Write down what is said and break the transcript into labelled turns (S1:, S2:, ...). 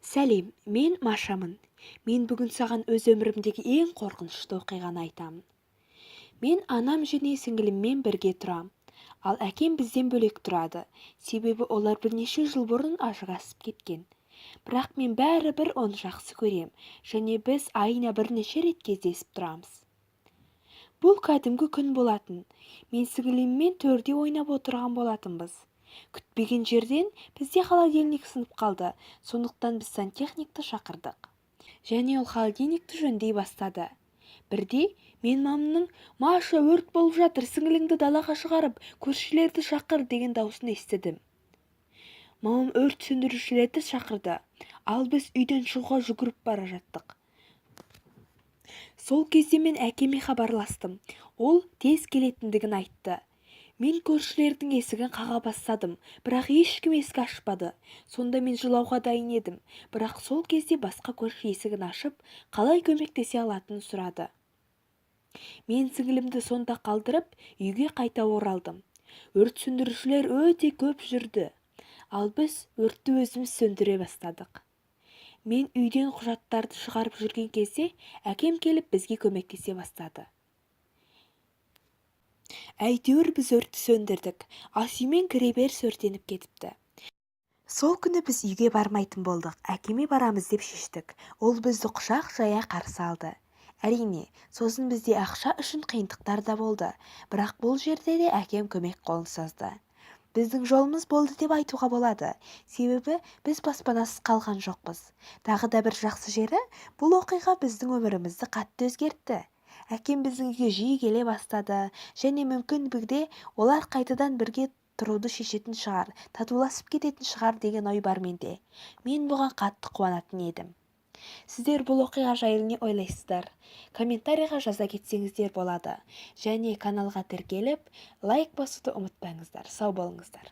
S1: Сәлем, мен Машамын. Мен бүгін саған өз өмірімдегі ең қорқынышты оқиғаны айтамын. Мен анам және сіңіліммен бірге тұрам. Ал әкем бізден бөлек тұрады, себебі олар бірнеше жыл бұрын ажырасып кеткен. Бірақ мен бәрібір оны жақсы көрем, және біз айына бірнеше рет кездесіп тұрамыз. Бұл кәдімгі күн болатын. Мен сіңіліммен төрде ойнап отырған болатынбыз. Күтпеген жерден бізде холодильник сынып қалды, сондықтан біз сантехникті шақырдық. Және ол холодильникті жөндей бастады. Бірде мен мамамның «Маша, өрт болып жатыр, сіңіліңді далаға шығарып, көршілерді шақыр» деген дауысын естідім. Мамам өрт сөндірушілерді шақырды, ал біз үйден шығуға жүгіріп бара жаттық. Сол кезде мен әкеме хабарластым. Ол тез келетіндігін айтты. Мен көршілердің есігін қаға бастадым, бірақ ешкім есік ашпады. Сонда мен жылауға дайын едім, бірақ сол кезде басқа көрші есігін ашып, қалай көмектесе алатынын сұрады. Мен сіңілімді сонда қалдырып, үйге қайта оралдым. Өрт сөндірушілер өте көп жүрді, ал біз өртті өзіміз сөндіре бастадық. Мен үйден құжаттарды шығарып жүрген кезде, әкем келіп бізге көмектесе бастады. Әйтеуір біз өртті сөндірдік, ас үй мен кіреберіс өртеніп кетіпті. Сол күні біз үйге бармайтын болдық, әкеме барамыз деп шештік. Ол бізді құшақ жая қарсы алды. Әрине, сосын бізде ақша үшін қиындықтар да болды, бірақ бұл жерде де әкем көмек қолын созды. Біздің жолымыз болды деп айтуға болады, себебі біз баспанасыз қалған жоқпыз. Тағы да бір жақсы жері, бұл оқиға біздің өмірімізді қатты өзгертті. Әкем біздің үйге жиі келе бастады, және мүмкін бүгде олар қайтадан бірге тұруды шешетін шығар, татуласып кететін шығар деген ой бар менде. Мен бұған қатты қуанатын едім. Сіздер бұл оқиға жайлы не ойлайсыздар? Комментарийға жаза кетсеңіздер болады. Және каналға тіркеліп, лайк басуды ұмытпаңыздар. Сау болыңыздар.